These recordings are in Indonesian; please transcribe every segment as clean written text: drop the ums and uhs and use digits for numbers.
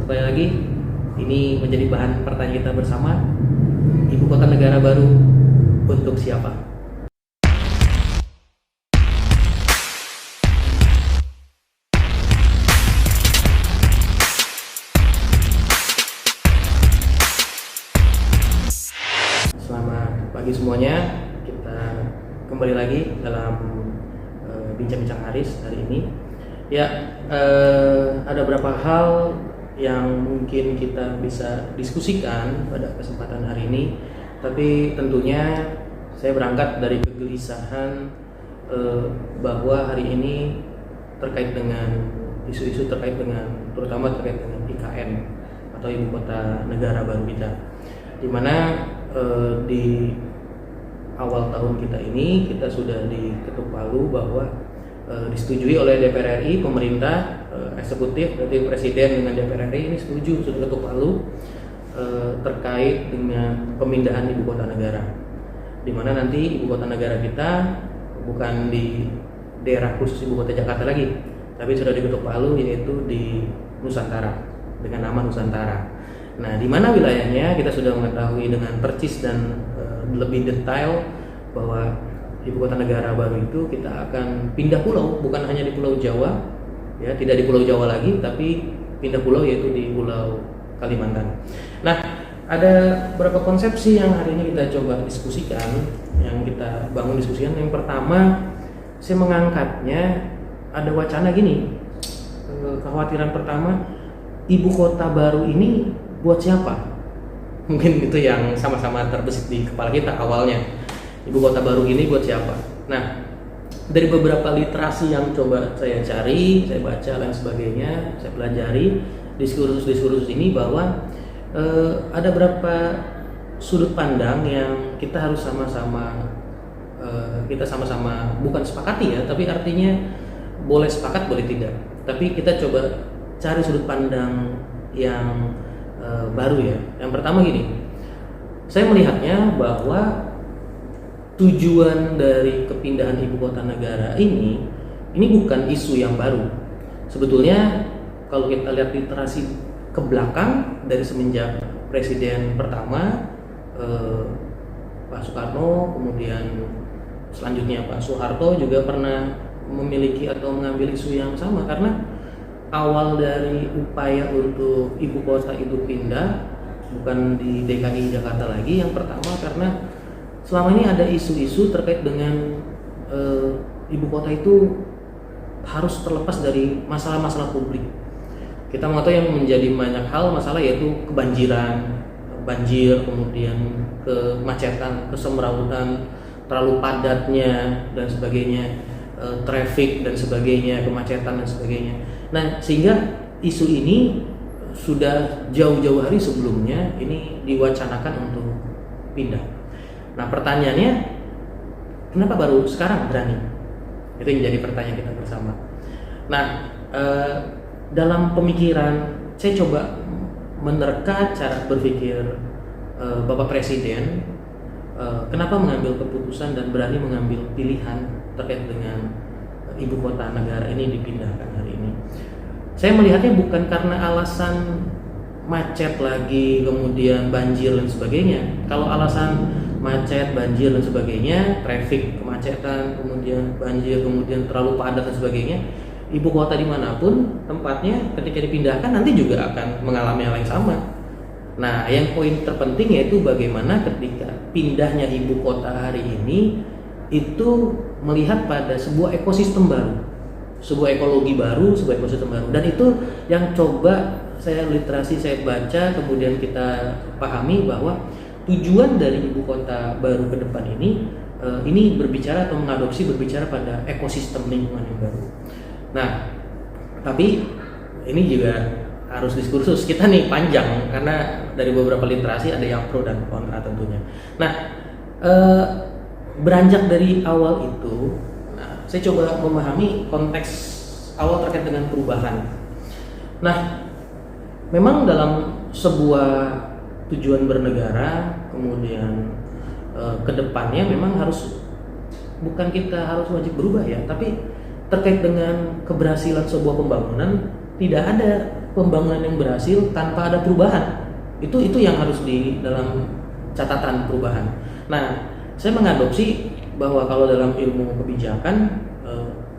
kembali lagi. Ini menjadi bahan pertanyaan kita bersama. Ibu kota negara baru untuk siapa? Selamat pagi semuanya. Kita kembali lagi dalam bincang-bincang Haris hari ini. Ya, ada beberapa hal yang mungkin kita bisa diskusikan pada kesempatan hari ini. Tapi tentunya saya berangkat dari kegelisahan bahwa hari ini terkait dengan isu-isu terkait dengan, terutama terkait dengan IKN atau Ibu Kota Negara Baru kita, dimana di awal tahun kita ini kita sudah diketuk palu bahwa disetujui oleh DPR RI, pemerintah, eksekutif, berarti Presiden dengan DPR RI ini setuju, sudah ketuk palu terkait dengan pemindahan Ibu Kota Negara, di mana nanti Ibu Kota Negara kita bukan di daerah khusus Ibu Kota Jakarta lagi, tapi sudah diketuk palu yaitu di Nusantara dengan nama Nusantara. Nah, di mana wilayahnya kita sudah mengetahui dengan percis dan lebih detail bahwa Ibu Kota Negara baru itu kita akan pindah pulau, bukan hanya di Pulau Jawa, ya, tidak di Pulau Jawa lagi, tapi pindah pulau yaitu di Pulau Kalimantan. Nah, ada beberapa konsepsi yang hari ini kita coba diskusikan, yang kita bangun diskusikan. Yang pertama, saya mengangkatnya ada wacana gini, kekhawatiran pertama, Ibu Kota baru ini buat siapa? Mungkin itu yang sama-sama terbesit di kepala kita awalnya. Ibu kota baru ini buat siapa? Nah, dari beberapa literasi yang coba saya cari, saya baca dan sebagainya, saya pelajari diskursus ini bahwa ada beberapa sudut pandang yang kita harus sama-sama bukan sepakati ya, tapi artinya boleh sepakat boleh tidak. Tapi kita coba cari sudut pandang yang baru ya. Yang pertama gini, saya melihatnya bahwa tujuan dari kepindahan Ibu Kota Negara ini bukan isu yang baru. Sebetulnya kalau kita lihat literasi ke belakang dari semenjak Presiden pertama Pak Soekarno, kemudian selanjutnya Pak Soeharto juga pernah memiliki atau mengambil isu yang sama, karena awal dari upaya untuk ibu kota itu pindah bukan di DKI Jakarta lagi. Yang pertama karena selama ini ada isu-isu terkait dengan ibu kota itu harus terlepas dari masalah-masalah publik. Kita mengetahui yang menjadi banyak hal masalah yaitu kebanjiran, banjir, kemudian kemacetan, kesemrawutan, terlalu padatnya dan sebagainya, traffic dan sebagainya, kemacetan dan sebagainya. Nah, sehingga isu ini sudah jauh-jauh hari sebelumnya ini diwacanakan untuk pindah. Nah, pertanyaannya, kenapa baru sekarang berani? Itu yang jadi pertanyaan kita bersama. Nah, dalam pemikiran saya coba menerka cara berpikir Bapak Presiden, kenapa mengambil keputusan dan berani mengambil pilihan terkait dengan Ibu Kota Negara ini dipindahkan hari ini. Saya melihatnya bukan karena alasan macet lagi, kemudian banjir dan sebagainya. Kalau alasan macet, banjir dan sebagainya, traffic, kemacetan, kemudian banjir, kemudian terlalu padat dan sebagainya, ibu kota dimanapun tempatnya ketika dipindahkan nanti juga akan mengalami hal yang sama. Nah, yang poin terpenting yaitu bagaimana ketika pindahnya ibu kota hari ini itu melihat pada sebuah ekosistem baru, sebuah ekologi baru, sebuah ekosistem baru. Dan itu yang coba saya literasi, saya baca, kemudian kita pahami bahwa tujuan dari ibu kota baru ke depan ini berbicara atau mengadopsi berbicara pada ekosistem lingkungan yang baru. Nah, tapi ini juga harus diskursus kita nih panjang karena dari beberapa literasi ada yang pro dan kontra tentunya. Nah, beranjak dari awal itu, saya coba memahami konteks awal terkait dengan perubahan. Nah, memang dalam sebuah tujuan bernegara, kemudian kedepannya memang harus, bukan kita harus wajib berubah ya, tapi terkait dengan keberhasilan sebuah pembangunan tidak ada pembangunan yang berhasil tanpa ada perubahan. Itu yang harus di dalam catatan perubahan. Nah, saya mengadopsi bahwa kalau dalam ilmu kebijakan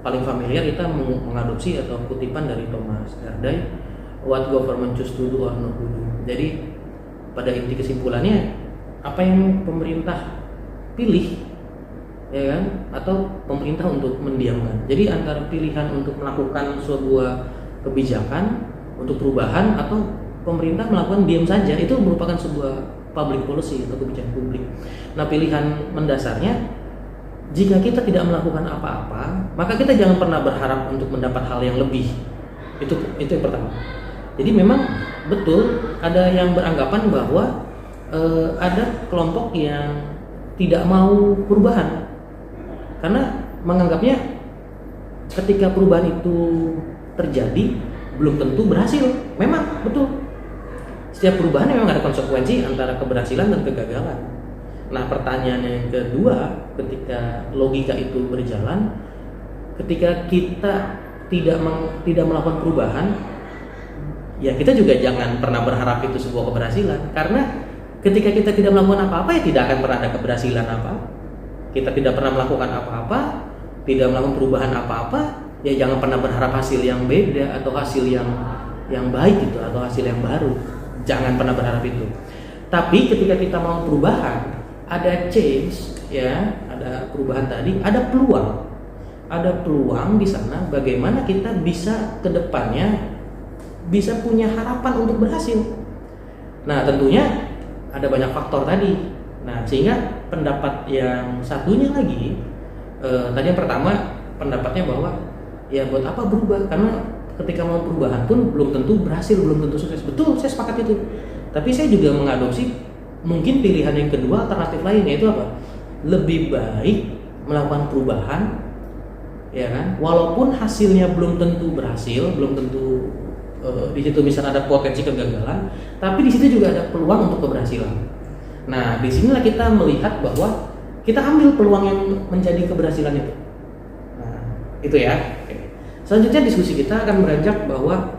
paling familiar kita mengadopsi atau kutipan dari Thomas Erdős, what government choose to do or not to do. Jadi pada inti kesimpulannya, apa yang pemerintah pilih, ya kan, atau pemerintah untuk mendiamkan. Jadi antara pilihan untuk melakukan sebuah kebijakan untuk perubahan atau pemerintah melakukan diam saja, itu merupakan sebuah public policy atau kebijakan publik. Nah, pilihan mendasarnya, jika kita tidak melakukan apa-apa, maka kita jangan pernah berharap untuk mendapat hal yang lebih. Itu yang pertama. Jadi memang betul ada yang beranggapan bahwa ada kelompok yang tidak mau perubahan karena menganggapnya ketika perubahan itu terjadi belum tentu berhasil. Memang betul. Setiap perubahan memang ada konsekuensi antara keberhasilan dan kegagalan. Nah, pertanyaan yang kedua, ketika logika itu berjalan, ketika kita tidak melakukan perubahan, ya kita juga jangan pernah berharap itu sebuah keberhasilan. Karena ketika kita tidak melakukan apa-apa, ya tidak akan pernah ada keberhasilan apa. Kita tidak pernah melakukan apa-apa, tidak melakukan perubahan apa-apa, ya jangan pernah berharap hasil yang beda atau hasil yang baik gitu, atau hasil yang baru. Jangan pernah berharap itu. Tapi ketika kita mau perubahan, ada change, ya, ada perubahan tadi, ada peluang di sana. Bagaimana kita bisa ke depannya bisa punya harapan untuk berhasil. Nah, tentunya ada banyak faktor tadi. Nah, sehingga pendapat yang satunya lagi, tadi yang pertama pendapatnya bahwa ya buat apa berubah? Karena ketika mau perubahan pun belum tentu berhasil, belum tentu sukses. Betul, saya sepakat itu. Tapi saya juga mengadopsi mungkin pilihan yang kedua, alternatif lain, yaitu apa? Lebih baik melakukan perubahan, ya kan? Walaupun hasilnya belum tentu berhasil, belum tentu di situ misalnya ada potensi kegagalan, tapi di situ juga ada peluang untuk keberhasilan. Nah, disinilah kita melihat bahwa kita ambil peluang yang menjadi keberhasilan itu. Nah, itu ya. Oke. Selanjutnya diskusi kita akan beranjak bahwa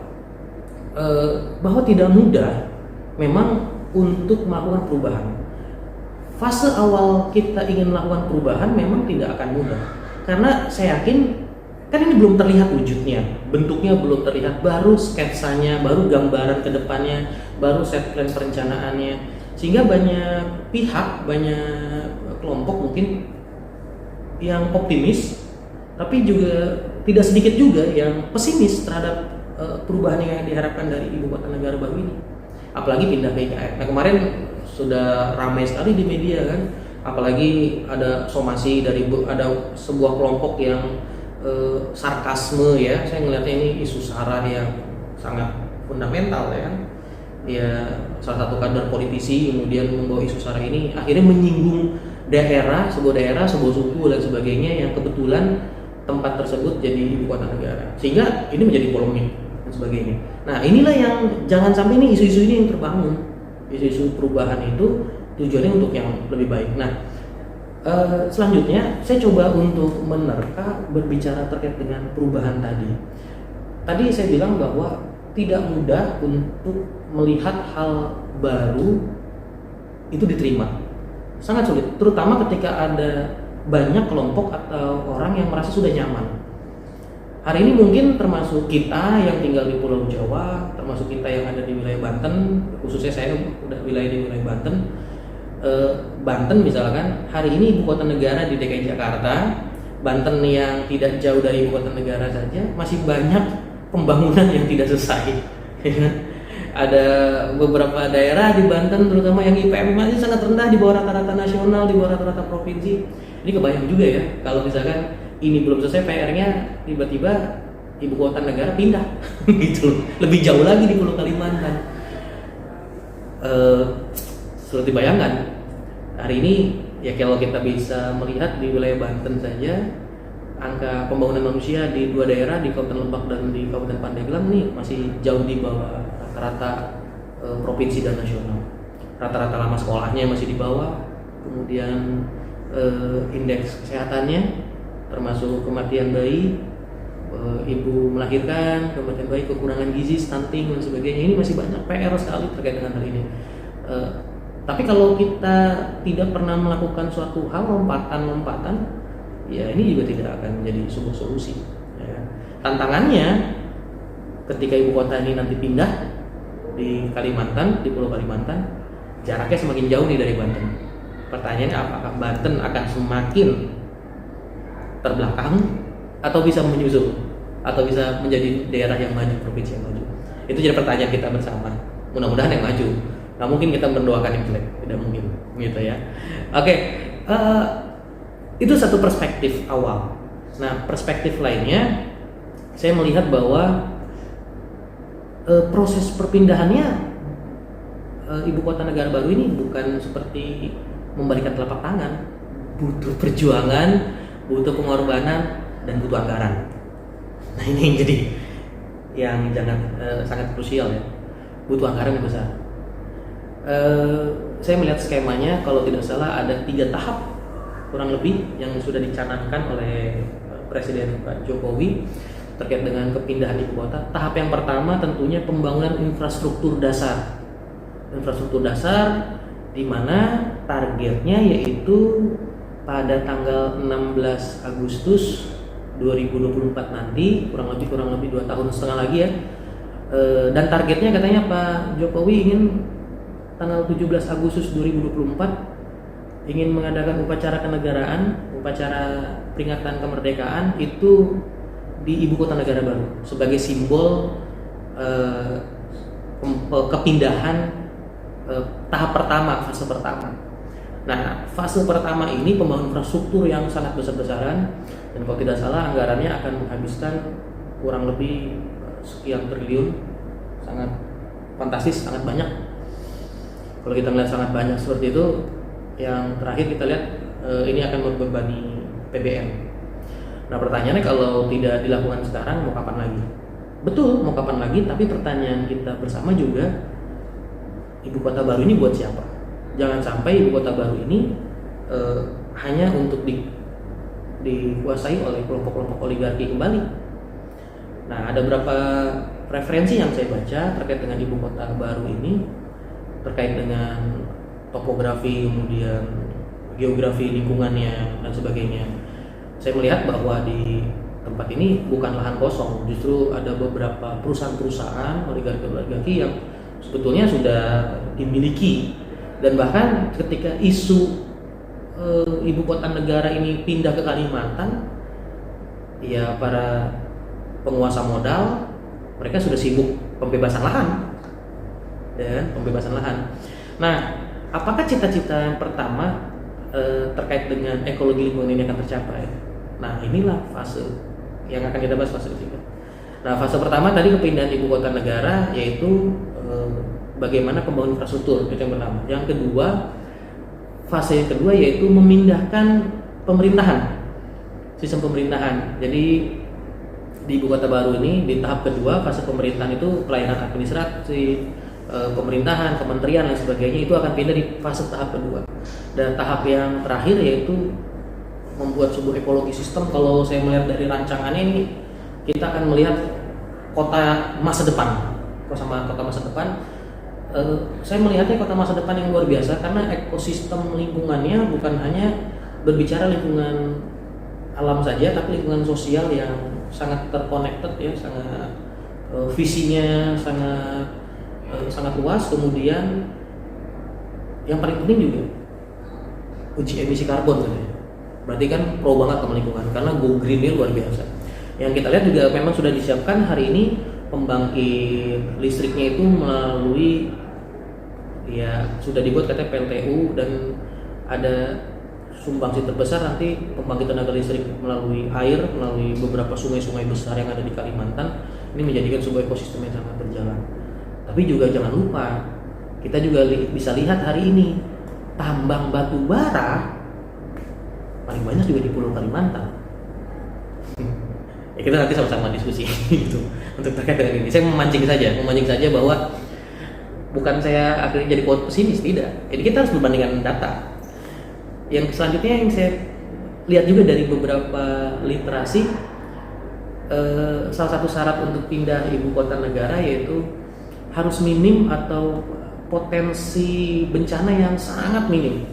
tidak mudah memang untuk melakukan perubahan. Fase awal kita ingin melakukan perubahan memang tidak akan mudah, karena saya yakin kan ini belum terlihat wujudnya, bentuknya belum terlihat, baru sketsanya, baru gambaran ke depannya, baru set plan perencanaannya, sehingga banyak pihak, banyak kelompok mungkin yang optimis, tapi juga tidak sedikit juga yang pesimis terhadap perubahan yang diharapkan dari ibu kota negara baru ini. Apalagi pindah ke IKN. Nah, kemarin sudah ramai sekali di media kan, apalagi ada somasi dari ada sebuah kelompok yang sarkasme, ya, saya ngelihatnya ini isu sara yang sangat fundamental, ya kan. Ya, salah satu kader politisi kemudian membawa isu sara ini akhirnya menyinggung sebuah suku dan sebagainya yang kebetulan tempat tersebut jadi ibu kota negara, sehingga ini menjadi polemik dan sebagainya. Nah, inilah yang jangan sampai ini isu-isu ini yang terbangun. Isu-isu perubahan itu tujuannya untuk yang lebih baik. Nah, selanjutnya saya coba untuk menerka berbicara terkait dengan perubahan tadi. Tadi saya bilang bahwa tidak mudah untuk melihat hal baru itu diterima. Sangat sulit, terutama ketika ada banyak kelompok atau orang yang merasa sudah nyaman. Hari ini mungkin termasuk kita yang tinggal di Pulau Jawa, termasuk kita yang ada di wilayah Banten, khususnya saya udah wilayah di wilayah Banten. Banten misalkan, hari ini ibu kota negara di DKI Jakarta, Banten yang tidak jauh dari ibu kota negara saja masih banyak pembangunan yang tidak selesai. Ada beberapa daerah di Banten terutama yang IPM masih sangat rendah, di bawah rata-rata nasional, di bawah rata-rata provinsi. Ini kebayang juga ya kalau misalkan ini belum selesai PR-nya, tiba-tiba ibu kota negara pindah gitu, lebih jauh lagi di Pulau Kalimantan. Sulit dibayangkan. Hari ini ya kalau kita bisa melihat di wilayah Banten saja, angka pembangunan manusia di dua daerah, di Kabupaten Lebak dan di Kabupaten Pandeglang nih masih jauh di bawah rata-rata provinsi dan nasional. Rata-rata lama sekolahnya masih di bawah, kemudian indeks kesehatannya termasuk kematian bayi ibu melahirkan, kematian bayi, kekurangan gizi, stunting dan sebagainya. Ini masih banyak PR sekali terkait dengan hal ini. Tapi kalau kita tidak pernah melakukan suatu hal lompatan, ya ini juga tidak akan menjadi sebuah solusi. Ya. Tantangannya ketika ibu kota ini nanti pindah di Kalimantan, di Pulau Kalimantan, jaraknya semakin jauh nih dari Banten. Pertanyaannya, apakah Banten akan semakin terbelakang atau bisa menyusul, atau bisa menjadi daerah yang maju, provinsi yang maju? Itu jadi pertanyaan kita bersama. Mudah-mudahan yang maju. Nggak mungkin kita mendoakan yang jelek, tidak mungkin, gitu ya. Oke, itu satu perspektif awal. Nah, perspektif lainnya, saya melihat bahwa proses perpindahannya ibu kota negara baru ini bukan seperti membalikan telapak tangan, butuh perjuangan, butuh pengorbanan, dan butuh anggaran. Nah, ini yang jadi yang sangat krusial ya, butuh anggaran yang besar. Saya melihat skemanya, kalau tidak salah ada 3 tahap kurang lebih yang sudah dicanangkan oleh Presiden Pak Jokowi terkait dengan kepindahan ibu kota. Tahap yang pertama tentunya pembangunan infrastruktur dasar. Infrastruktur dasar di mana targetnya yaitu pada tanggal 16 Agustus 2024 nanti, kurang lebih 2,5 tahun lagi ya. Dan targetnya katanya Pak Jokowi ingin tanggal 17 Agustus 2024 ingin mengadakan upacara kenegaraan, upacara peringatan kemerdekaan itu di ibu kota negara baru sebagai simbol kepindahan tahap pertama, fase pertama. Nah, fase pertama ini pembangunan infrastruktur yang sangat besar-besaran, dan kalau tidak salah anggarannya akan menghabiskan kurang lebih sekian triliun, sangat fantastis, sangat banyak. Kalau kita melihat sangat banyak seperti itu, yang terakhir kita lihat ini akan membebani PBN. Nah, pertanyaannya kalau tidak dilakukan sekarang, mau kapan lagi? Betul, mau kapan lagi, tapi pertanyaan kita bersama juga, ibu kota baru ini buat siapa? Jangan sampai ibu kota baru ini hanya untuk dikuasai oleh kelompok-kelompok oligarki kembali. Nah, ada beberapa referensi yang saya baca terkait dengan ibu kota baru ini, terkait dengan topografi, kemudian geografi lingkungannya dan sebagainya. Saya melihat bahwa di tempat ini bukan lahan kosong, justru ada beberapa perusahaan-perusahaan oligarki yang sebetulnya sudah dimiliki, dan bahkan ketika isu ibu kota negara ini pindah ke Kalimantan, ya para penguasa modal mereka sudah sibuk pembebasan lahan, dan pembebasan lahan. Nah, apakah cita-cita yang pertama terkait dengan ekologi lingkungan ini akan tercapai? Nah, inilah fase yang akan kita bahas, fase ketiga. Nah, fase pertama tadi kepindahan ibu kota negara, yaitu bagaimana pembangunan infrastruktur, itu yang pertama. Yang kedua, fase yang kedua yaitu memindahkan pemerintahan, sistem pemerintahan. Jadi di ibu kota baru ini, di tahap kedua fase pemerintahan itu pelayanan administrasi, pemerintahan, kementerian dan sebagainya itu akan pindah di fase tahap kedua. Dan tahap yang terakhir yaitu membuat sebuah ekologi sistem. Kalau saya melihat dari rancangannya ini, kita akan melihat kota masa depan. Kota masa depan, saya melihatnya kota masa depan yang luar biasa, karena ekosistem lingkungannya bukan hanya berbicara lingkungan alam saja, tapi lingkungan sosial yang sangat terconnected ya, sangat visinya sangat luas. Kemudian yang paling penting juga uji emisi karbon katanya. Berarti kan pro banget sama lingkungan, karena go green-nya luar biasa. Yang kita lihat juga memang sudah disiapkan hari ini pembangkit listriknya itu melalui, ya sudah dibuat katanya PLTU, dan ada sumbangsi terbesar nanti pembangkit tenaga listrik melalui air, melalui beberapa sungai-sungai besar yang ada di Kalimantan. Ini menjadikan sebuah ekosistem yang sangat berjalan. Tapi juga jangan lupa, kita juga bisa lihat hari ini tambang batu bara paling banyak juga di Pulau Kalimantan. Ya, kita nanti sama-sama diskusi gitu untuk terkait dengan ini. Saya memancing saja bahwa bukan saya akhirnya jadi pesimis, tidak. Jadi kita harus berbandingkan data. Yang selanjutnya yang saya lihat juga dari beberapa literasi, salah satu syarat untuk pindah ibu kota negara yaitu harus minim atau potensi bencana yang sangat minim.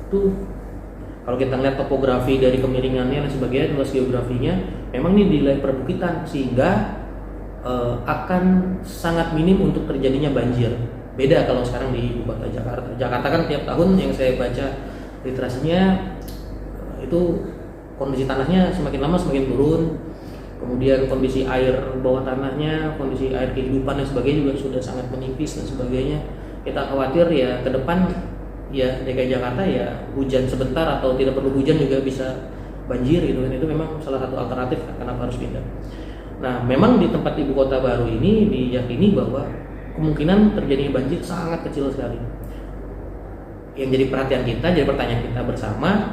Itu kalau kita lihat topografi dari kemiringannya dan sebagainya, luas geografinya, memang ini di wilayah perbukitan sehingga akan sangat minim untuk terjadinya banjir. Beda kalau sekarang di ibu kota Jakarta. Jakarta kan tiap tahun yang saya baca literasinya itu kondisi tanahnya semakin lama semakin turun. Kemudian kondisi air bawah tanahnya, kondisi air kehidupan dan sebagainya juga sudah sangat menipis dan sebagainya. Kita khawatir ya ke depan ya DKI Jakarta ya hujan sebentar atau tidak perlu hujan juga bisa banjir gitu kan. Itu memang salah satu alternatif kenapa harus pindah. Nah, memang di tempat ibu kota baru ini diyakini bahwa kemungkinan terjadinya banjir sangat kecil sekali. Yang jadi perhatian kita, jadi pertanyaan kita bersama,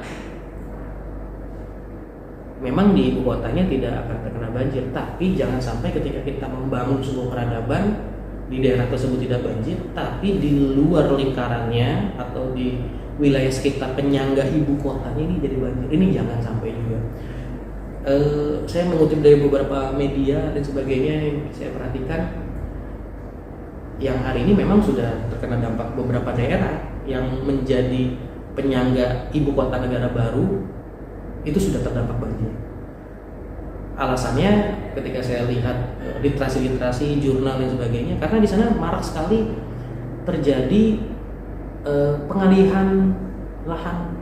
memang di ibu kotanya tidak akan terkena banjir, tapi jangan sampai ketika kita membangun sebuah peradaban di daerah tersebut tidak banjir, tapi di luar lingkarannya atau di wilayah sekitar penyangga ibu kotanya ini jadi banjir. Ini jangan sampai juga. Saya mengutip dari beberapa media dan sebagainya yang saya perhatikan, yang hari ini memang sudah terkena dampak beberapa daerah yang menjadi penyangga ibu kota negara baru itu sudah terdampak banjir. Alasannya ketika saya lihat literasi jurnal dan sebagainya, karena di sana marak sekali terjadi pengalihan lahan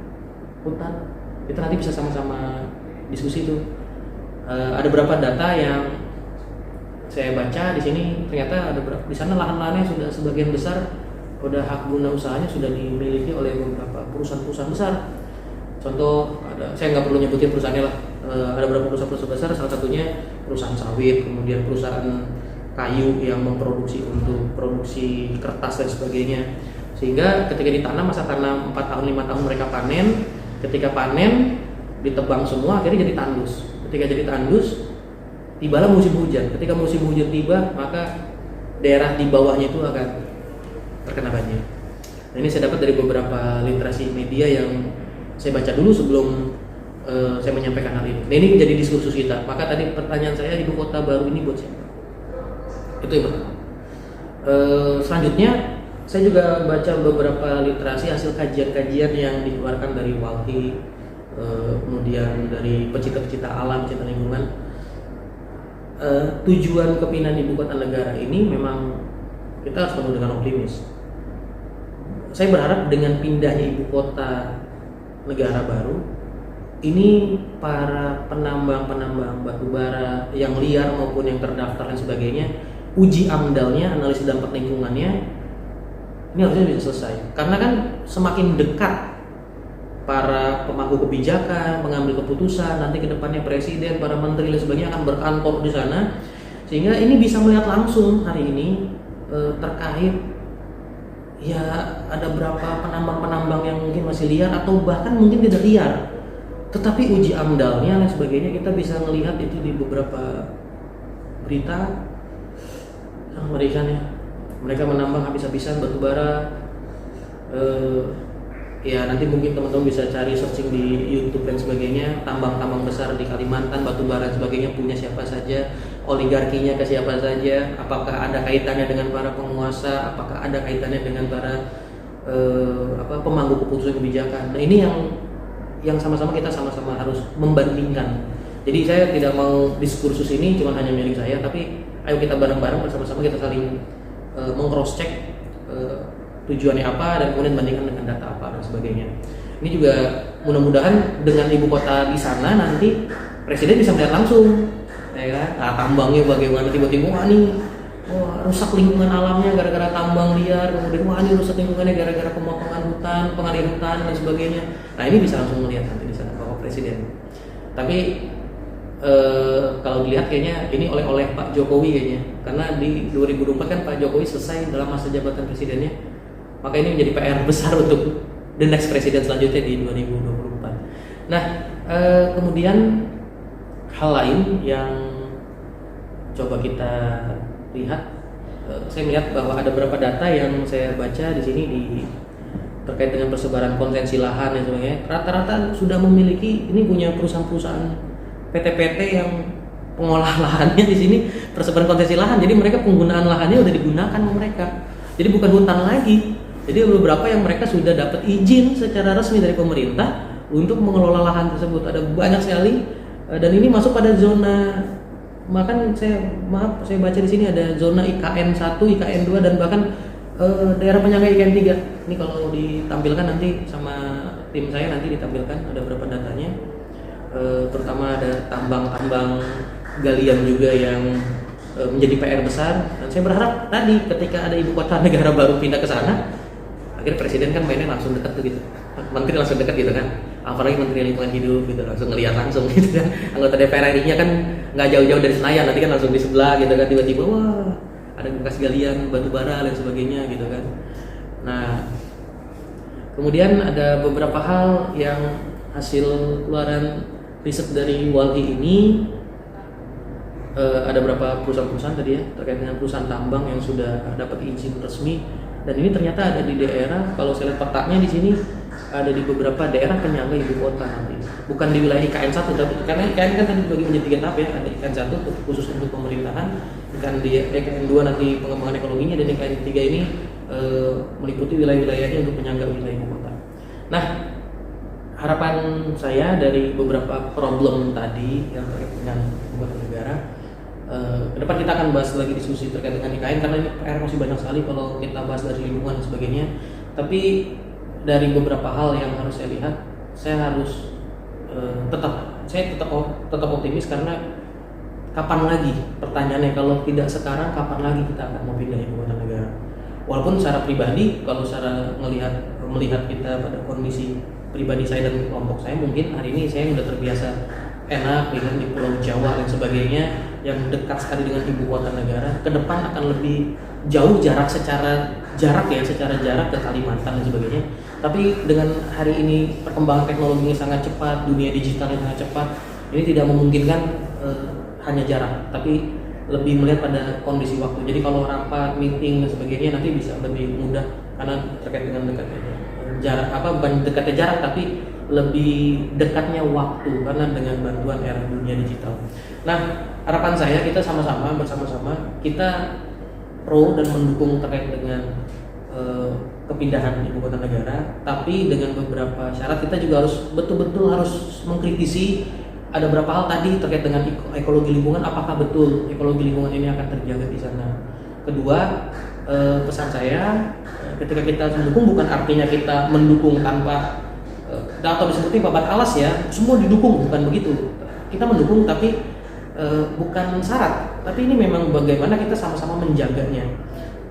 hutan. Kita nanti bisa sama-sama diskusi itu. Ada beberapa data yang saya baca di sini, ternyata ada di sana lahan-lahannya sudah sebagian besar udah hak guna usahanya sudah dimiliki oleh beberapa perusahaan-perusahaan besar. Contoh, saya nggak perlu nyebutin perusahaannya lah. Ada beberapa perusahaan besar, salah satunya perusahaan sawit, kemudian perusahaan kayu yang memproduksi untuk produksi kertas dan sebagainya. Sehingga ketika ditanam, masa tanam 4 tahun 5 tahun mereka panen. Ketika panen ditebang semua, akhirnya jadi tandus. Ketika jadi tandus, tibalah musim hujan. Ketika musim hujan tiba, maka daerah di bawahnya itu akan terkena banjir. Nah, ini saya dapat dari beberapa literasi media yang saya baca dulu sebelum saya menyampaikan hal ini. Nah, ini menjadi diskursus kita. Maka tadi pertanyaan saya, ibu kota baru ini buat siapa? Itu yang pertama. Selanjutnya, saya juga baca beberapa literasi hasil kajian-kajian yang dikeluarkan dari Walhi, kemudian dari pecinta-pecinta alam, pecinta lingkungan. Tujuan kepindahan ibu kota negara ini memang kita harus penuh dengan optimis. Saya berharap dengan pindahnya ibu kota negara baru ini, para penambang batubara yang liar maupun yang terdaftar dan sebagainya, uji amdalnya, analisis dampak lingkungannya ini harusnya bisa selesai. Karena kan semakin dekat para pemangku kebijakan, pengambil keputusan, nanti ke depannya presiden, para menteri dan sebagainya akan berkantor di sana, sehingga ini bisa melihat langsung hari ini terkait ya ada berapa penambang-penambang yang mungkin masih liar atau bahkan mungkin tidak liar, tetapi uji amdalnya dan sebagainya kita bisa melihat itu di beberapa berita yang mengerikan ya. Mereka menambang habis-habisan batubara. Ya nanti mungkin teman-teman bisa cari searching di YouTube dan sebagainya, tambang-tambang besar di Kalimantan, batubara dan sebagainya punya siapa saja, oligarkinya ke siapa saja, apakah ada kaitannya dengan para penguasa, apakah ada kaitannya dengan para pemangku keputusan kebijakan. Nah, ini yang sama-sama kita sama-sama harus membandingkan. Jadi saya tidak mau diskursus ini cuma hanya milik saya, tapi ayo kita bareng-bareng bersama-sama kita saling meng-cross check tujuannya apa dan kemudian bandingkan dengan data apa dan sebagainya. Ini juga mudah-mudahan dengan ibu kota di sana nanti presiden bisa melihat langsung, ya kan? Nah, tambangnya bagaimana, tiba-tiba wah nih, rusak lingkungan alamnya gara-gara tambang liar, kemudian wah ini rusak lingkungannya gara-gara pemotongan hutan, pengalihan hutan dan sebagainya. Nah, ini bisa langsung melihat nanti di sana Bapak Presiden. Tapi kalau dilihat kayaknya ini oleh Pak Jokowi kayaknya, karena di 2024 kan Pak Jokowi selesai dalam masa jabatan presidennya. Maka ini menjadi PR besar untuk the next presiden selanjutnya di 2024. Nah, kemudian hal lain yang coba kita lihat, saya melihat bahwa ada beberapa data yang saya baca di sini terkait dengan persebaran konsensi lahan dan sebagainya. Rata-rata sudah memiliki, ini punya perusahaan-perusahaan PT-PT yang pengolah lahannya di sini persebaran konsesi lahan, jadi mereka penggunaan lahannya udah digunakan sama mereka, jadi bukan hutan lagi. Jadi beberapa yang mereka sudah dapat izin secara resmi dari pemerintah untuk mengelola lahan tersebut, ada banyak sekali, dan ini masuk pada zona, bahkan saya baca di sini ada zona IKN 1, IKN 2, dan bahkan daerah penyangga IKN 3. Ini kalau ditampilkan nanti sama tim saya, nanti ditampilkan ada berapa datanya, terutama ada tambang-tambang galian juga yang menjadi PR besar. Dan saya berharap tadi ketika ada ibu kota negara baru pindah ke sana, akhirnya presiden kan mainnya langsung dekat tuh gitu, menteri langsung dekat gitu kan, apalagi menteri lingkungan hidup gitu, langsung ngelihat langsung gitu kan, anggota DPR RI-nya kan nggak jauh-jauh dari Senayan, nanti kan langsung di sebelah gitu kan, tiba-tiba wah ada bekas galian batu bara dan sebagainya gitu kan. Nah kemudian ada beberapa hal yang hasil keluaran riset dari WALHI ini, ada beberapa perusahaan-perusahaan tadi ya terkait dengan perusahaan tambang yang sudah dapat izin resmi, dan ini ternyata ada di daerah, kalau saya lihat petanya di sini ada di beberapa daerah penyangga ibu kota nanti, bukan di wilayah IKN 1, tapi karena IKN kan tadi dibagi menjadi 3 tahap ya, ada IKN 1 khusus untuk pemerintahan, IKN 2 nanti pengembangan ekologinya, dan IKN 3 ini meliputi wilayah-wilayahnya untuk penyangga wilayah ibu kota. Nah harapan saya dari beberapa problem tadi yang terkait dengan ibu kota negara, ke depan kita akan bahas lagi diskusi terkait dengan IKN, karena ini PR masih banyak sekali kalau kita bahas dari lingkungan dan sebagainya. Tapi dari beberapa hal yang harus saya lihat, saya harus tetap optimis, karena kapan lagi, pertanyaannya, kalau tidak sekarang kapan lagi kita akan mau pindah ibu kota negara. Walaupun secara pribadi, kalau secara melihat kita pada kondisi pribadi saya dan kelompok saya, mungkin hari ini saya sudah terbiasa enak dengan di Pulau Jawa dan sebagainya yang dekat sekali dengan ibu kota negara. Ke depan akan lebih jauh secara jarak ke Kalimantan dan sebagainya. Tapi dengan hari ini perkembangan teknologinya sangat cepat, dunia digitalnya sangat cepat, ini tidak memungkinkan hanya jarak, tapi lebih melihat pada kondisi waktu. Jadi kalau rapat, meeting dan sebagainya nanti bisa lebih mudah, karena terkait dengan dekatnya jarak, bukan dekatnya jarak tapi lebih dekatnya waktu, karena dengan bantuan era dunia digital. Nah harapan saya, kita bersama-sama kita pro dan mendukung terkait dengan kepindahan ibu kota negara, tapi dengan beberapa syarat. Kita juga harus betul-betul harus mengkritisi ada beberapa hal tadi terkait dengan ekologi lingkungan, apakah betul ekologi lingkungan ini akan terjaga di sana. Kedua, pesan saya, ketika kita mendukung bukan artinya kita mendukung tanpa atau disebutnya babat alas ya, semua didukung, bukan begitu. Kita mendukung tapi bukan syarat, tapi ini memang bagaimana kita sama-sama menjaganya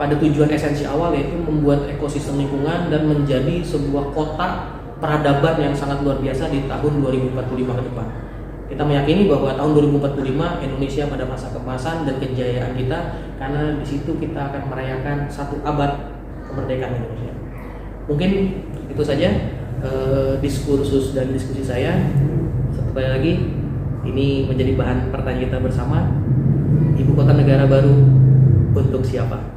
pada tujuan esensi awal, yaitu membuat ekosistem lingkungan dan menjadi sebuah kota peradaban yang sangat luar biasa di tahun 2045 ke depan. Kita meyakini bahwa tahun 2045 Indonesia pada masa keemasan dan kejayaan kita, karena di situ kita akan merayakan 1 abad kemerdekaan Indonesia. Mungkin itu saja diskursus dan diskusi saya. Sekali lagi, ini menjadi bahan pertanyaan kita bersama. Ibu kota negara baru untuk siapa?